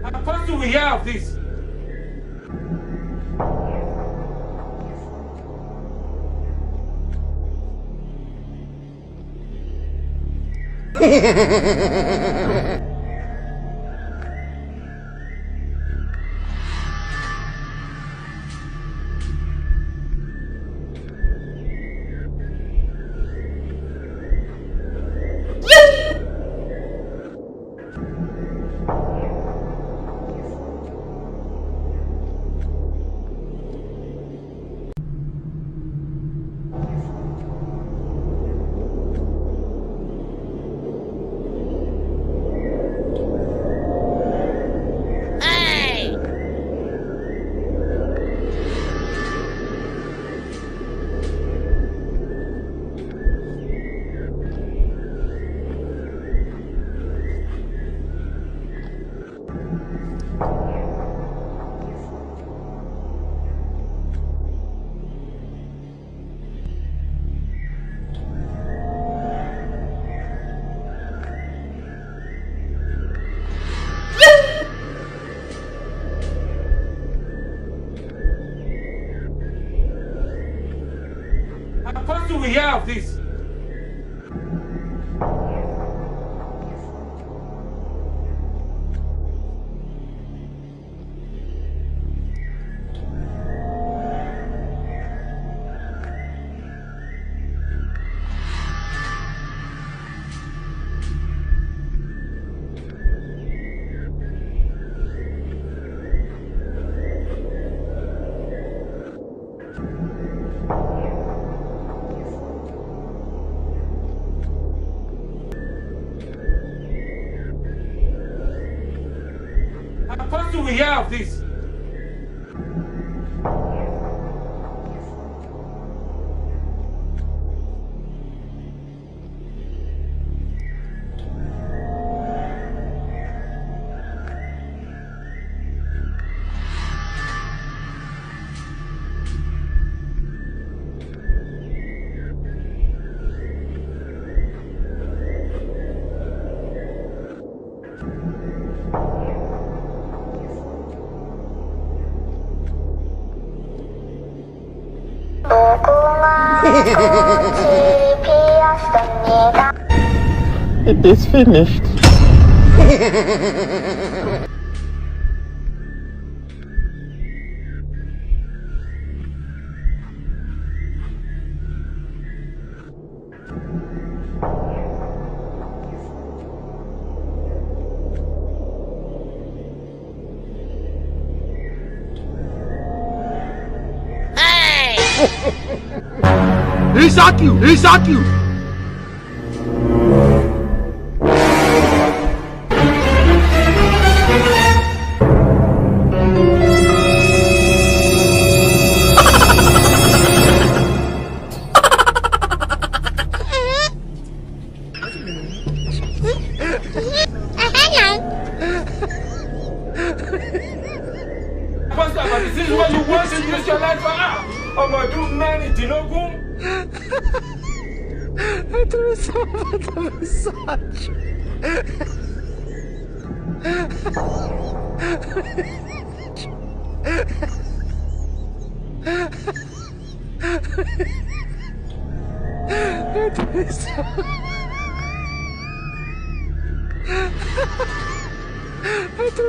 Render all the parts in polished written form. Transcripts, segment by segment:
How fast do we have this? How fast do we have this? How fast do we have this? It is finished. He shot you! He shot you! This is what you want to use your life for. I'm gonna do humanity, no good. Это массаж. Это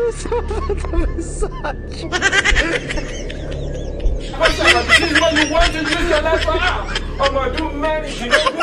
массаж. This is what you want to use your life for. I'm gonna do humanity, no good.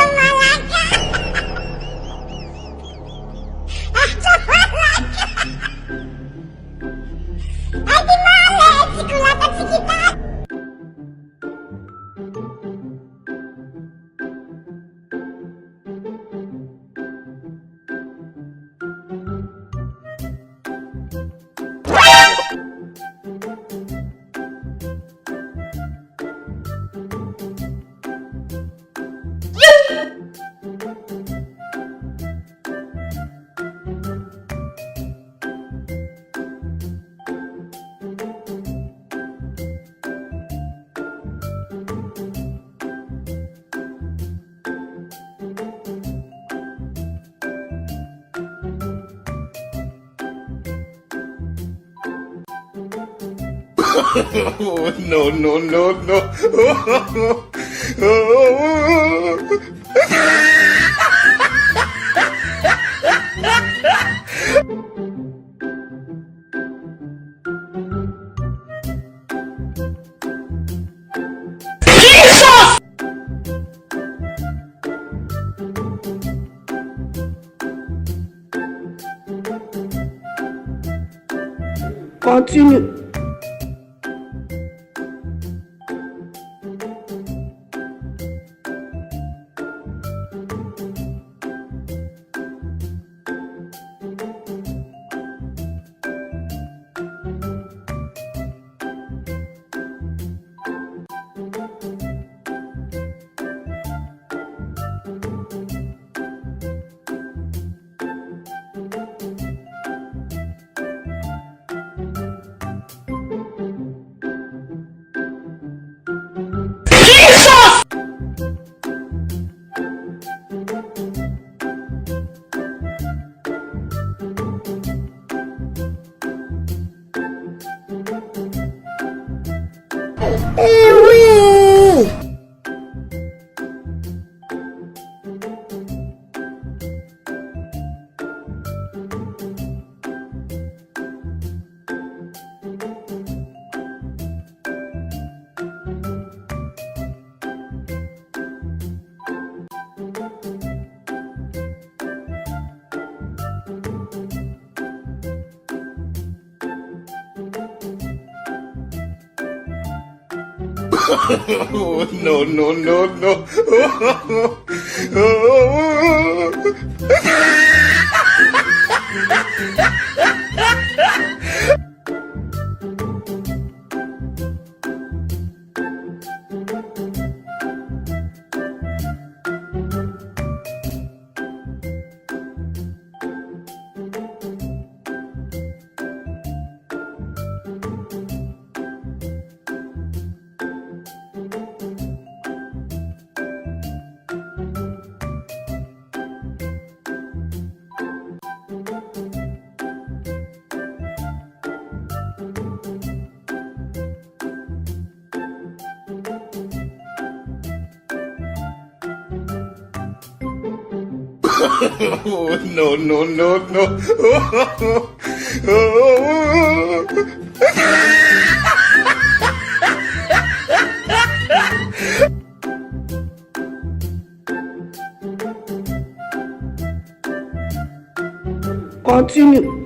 Oh, no, no, no, no. Continue. Oh, no, no, no, no. Oh, no, no, no, no. Continue.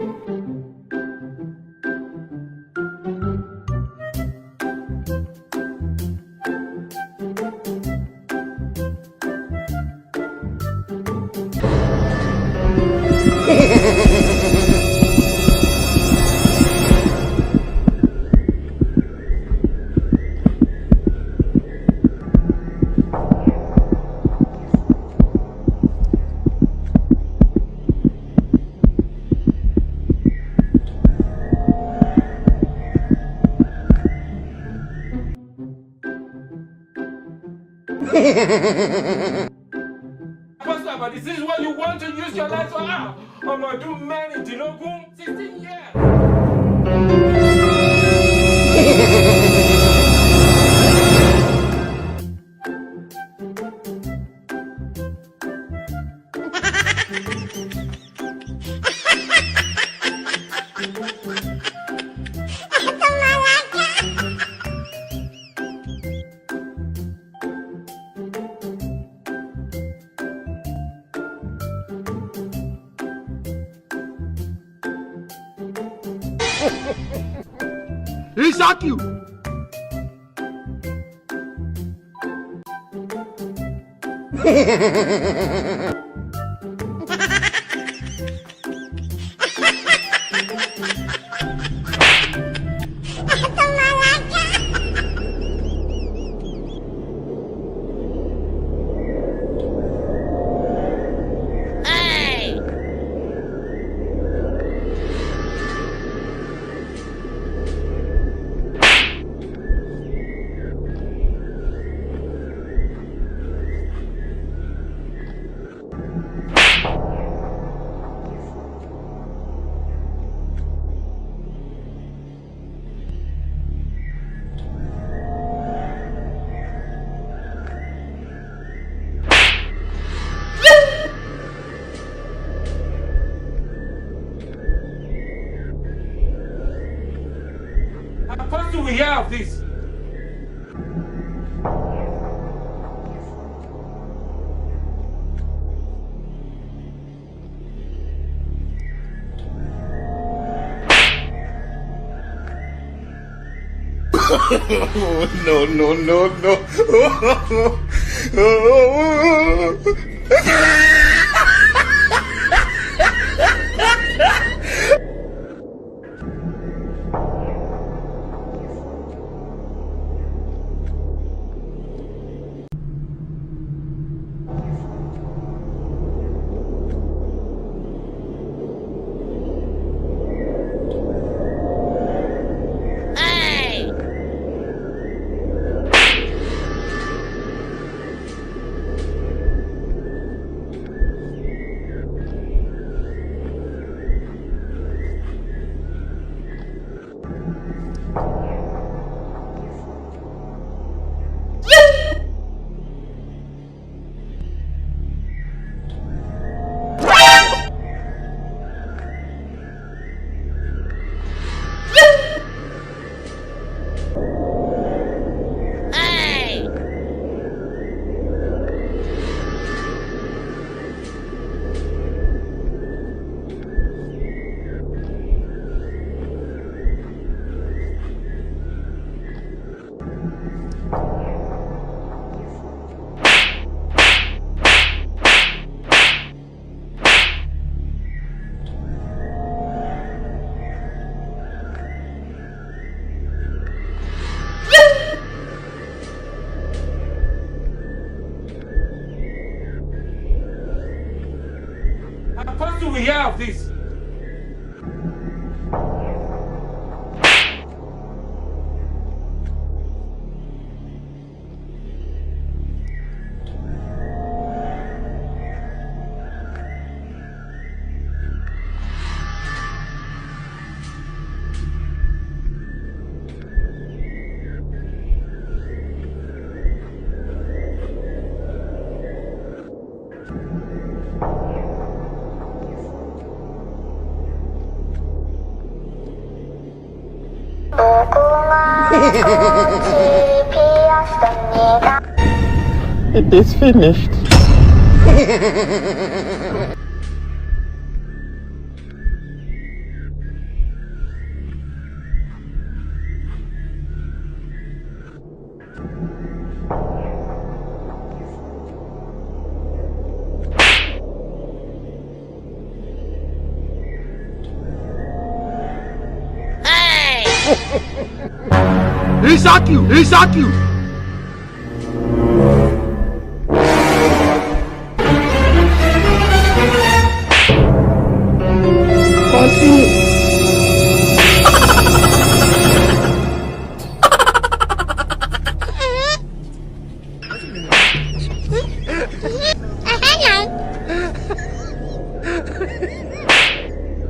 Pastor, but this is what you want to use your life for. I'm gonna do many, you know, 16 years. He shock you. do we hear of this? No, no, no, no. What do we hear of this? It is finished. He shot you! He shot you! Continue.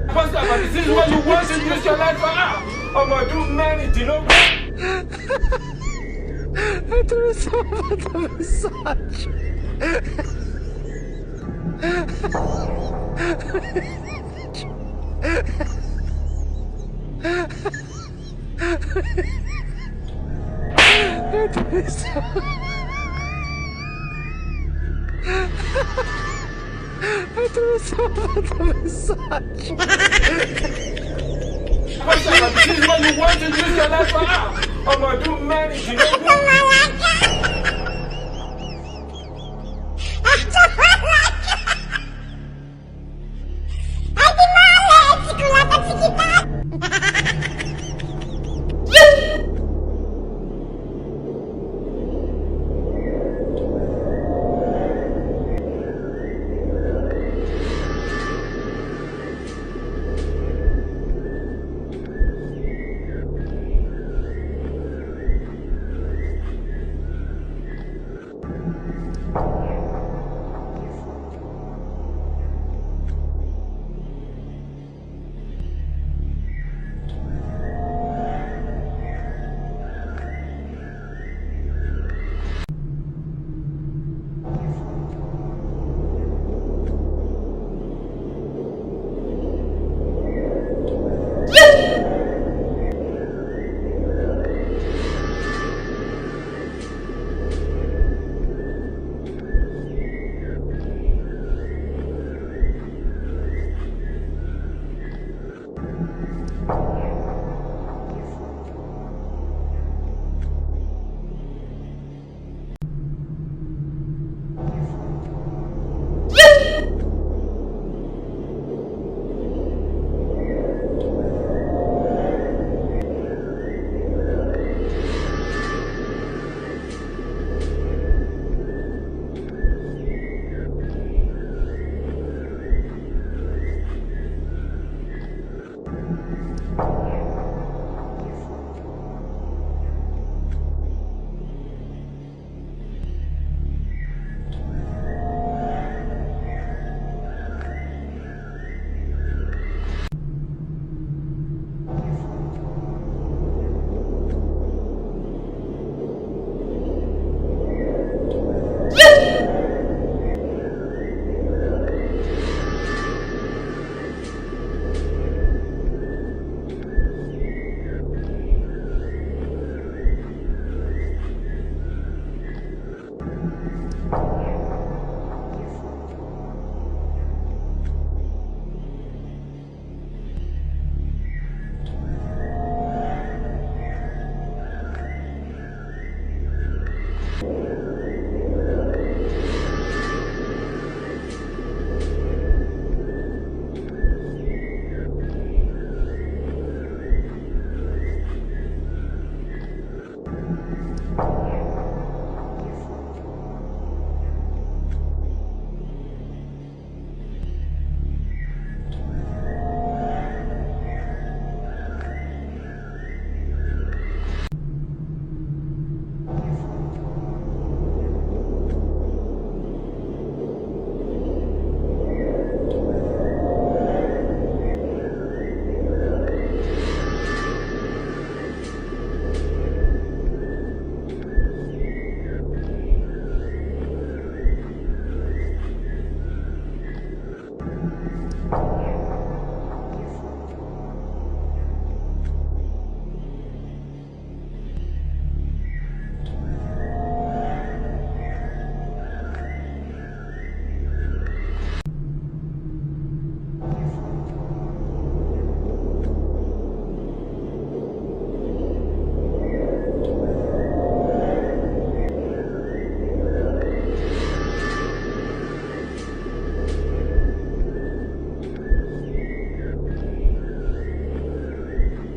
Pastor, but this is what you want to use your life for. I'm gonna do many dialogue. Это massage. Pastor, but this is what you want to use your life for. I'm gonna do many dialogue.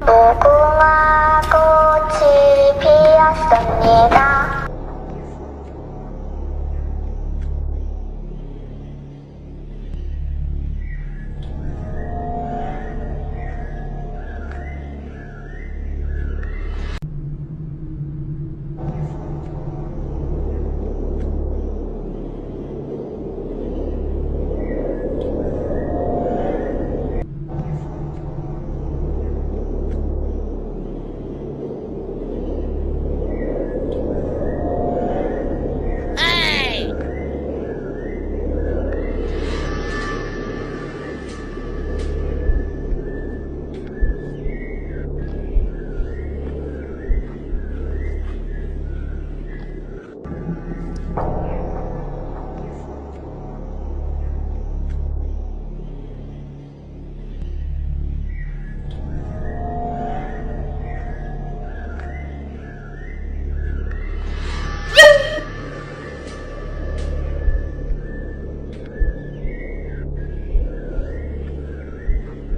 무궁화 꽃이 피었습니다.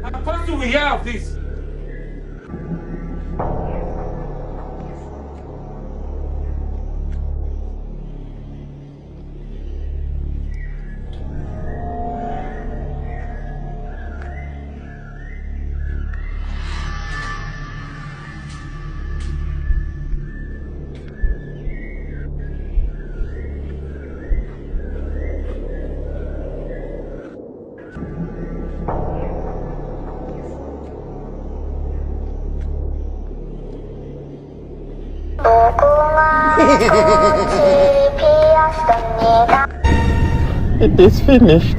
How fast do we have this? 무궁화 꽃이 피었습니다. It is finished.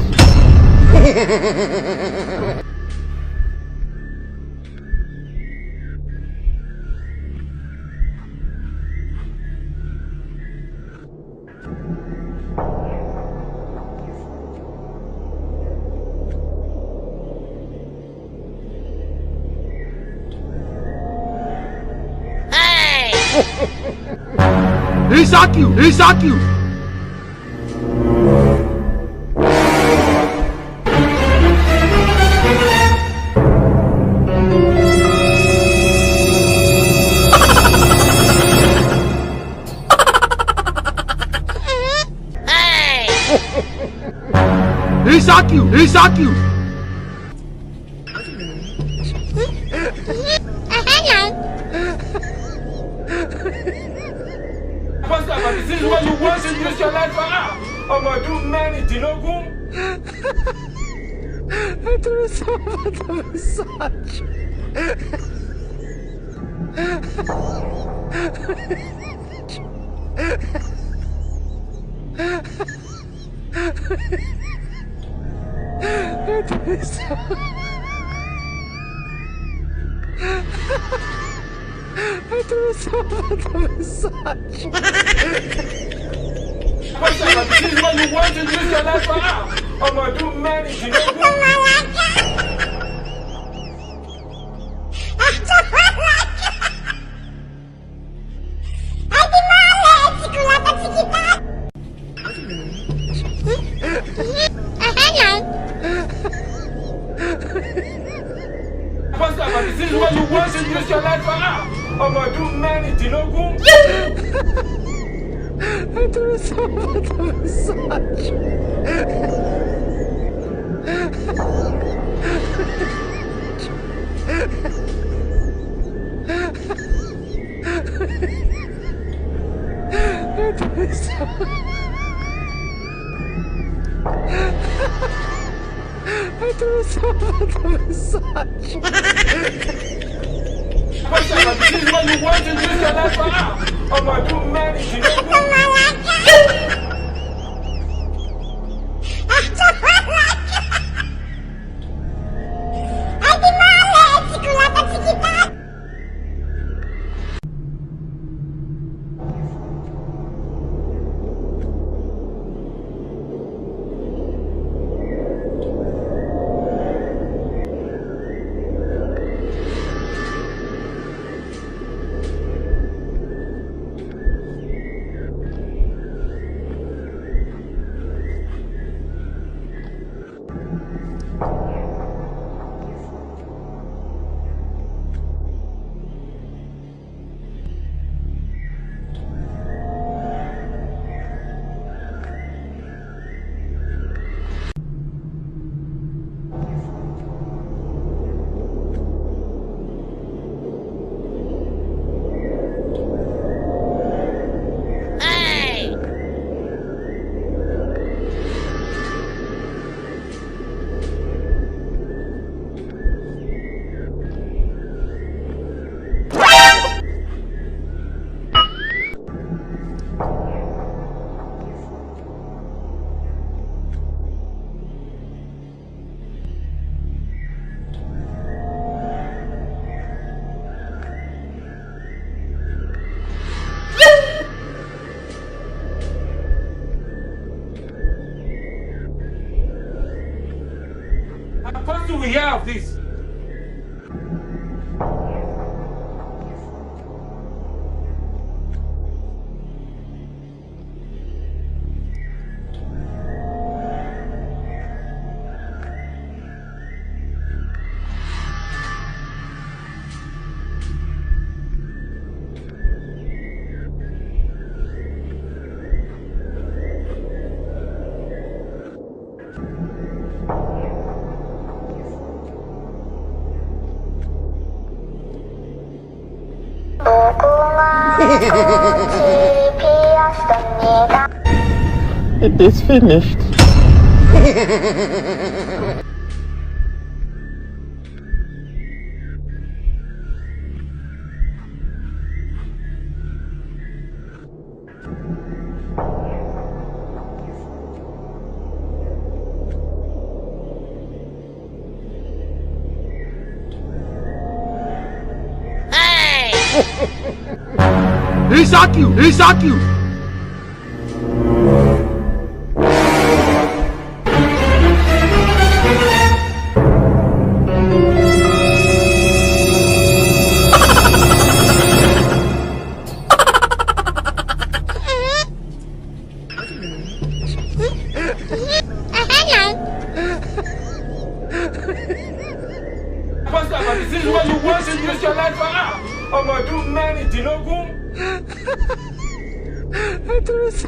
He suck you! He suck you! He suck you! He suck you! Pastor, but this is what you want to use your life for. I'm gonna do many dilogun. Pastor, but this is what you want to use your life for. I'm gonna do many dilogun. Pastor, but this is what you want to use your life for. I'm gonna do many dilogun. Pastor, but this is what you want to use your life for. I'm gonna do many dilogun. What do we have this? It is finished. He suck you! He suck you! but this is what you want to use your life for. I'm gonna do many dilogun. But this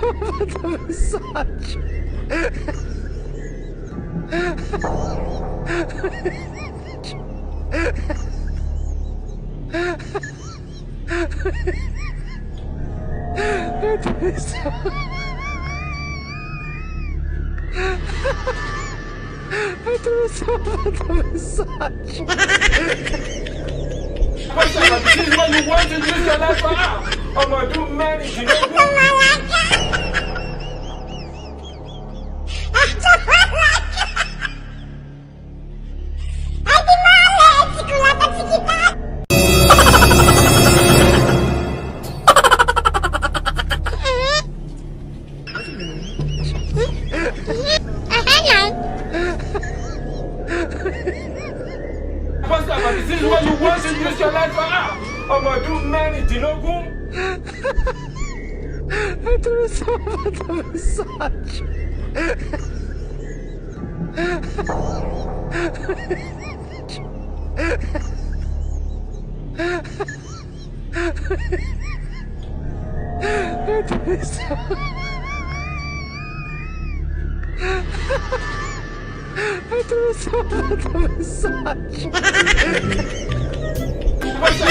is what you want to use your life for. I'm gonna do many dilogun. But this is what you want to use your life for. I'm gonna do many dilogun.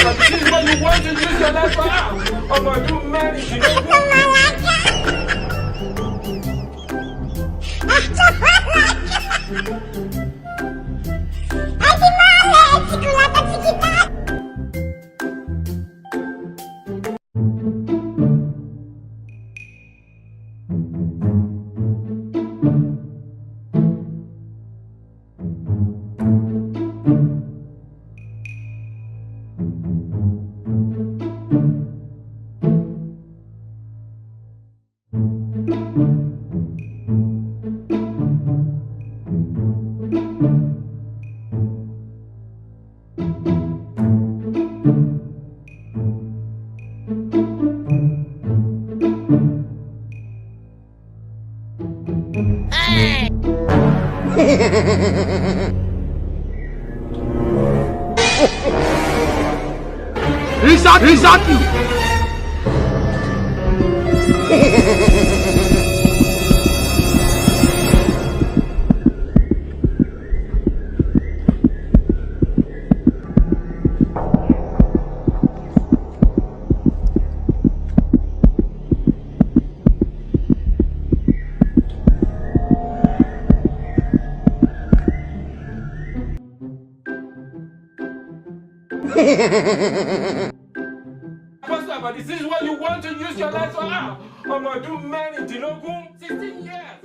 But this is what you want to use your life for. I'm gonna do many dilogun. Risaki! But this is what you want to use your life for. I'm gonna do many dilogun. 16 years.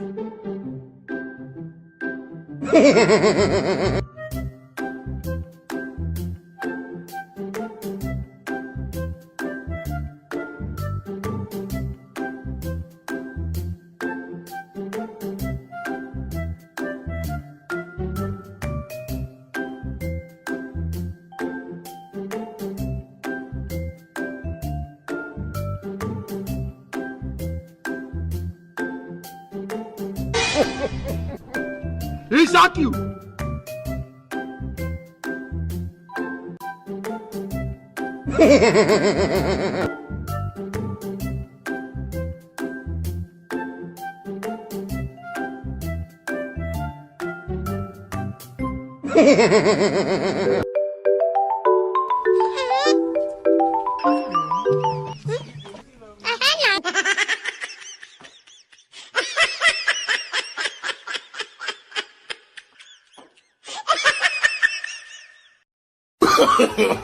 Risaki!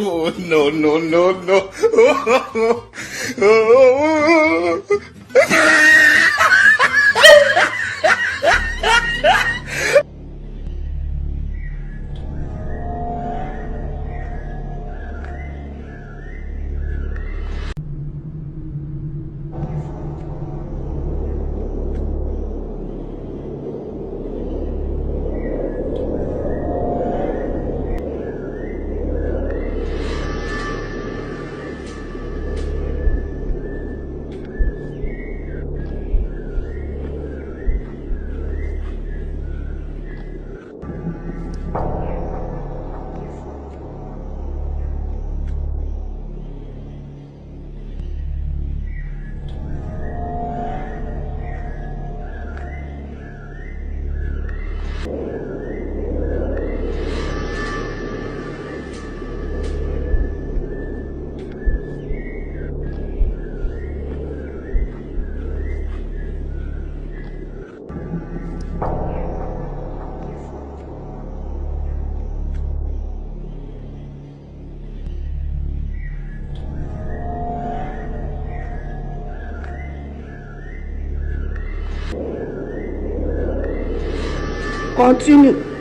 Oh, no, no, no, no. Continue.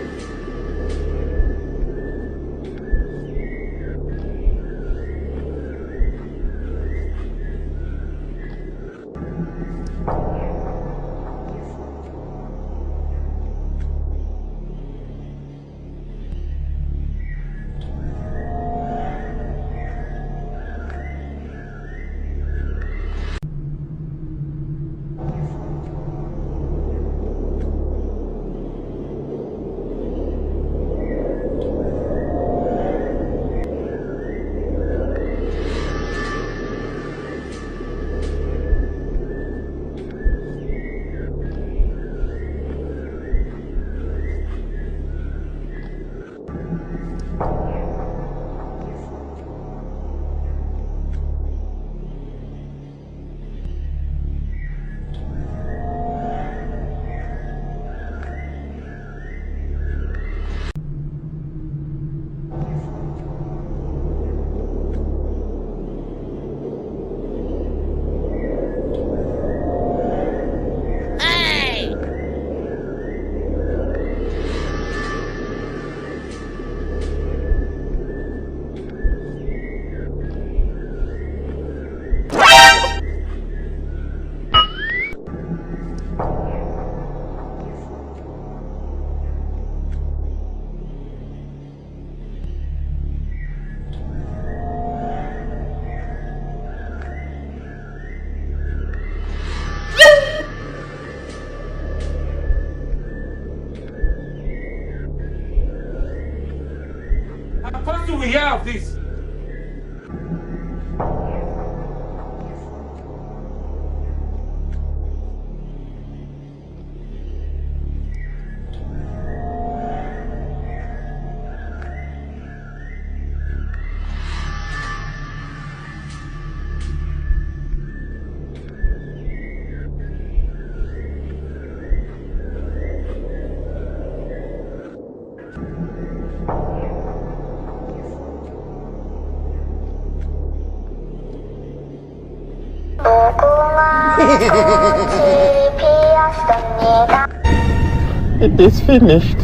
How do we have this? 무궁화 꽃이 피었습니다. It is finished.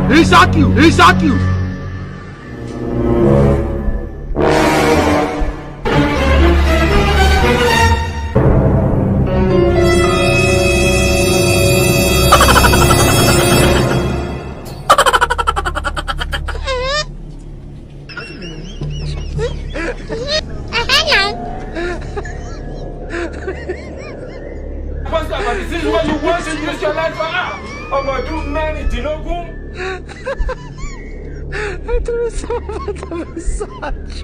He shock you! He shock you! What's up? This is what you want to use your life for? I'm gonna do many dinogum. Это massage.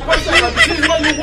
What's up? This is what you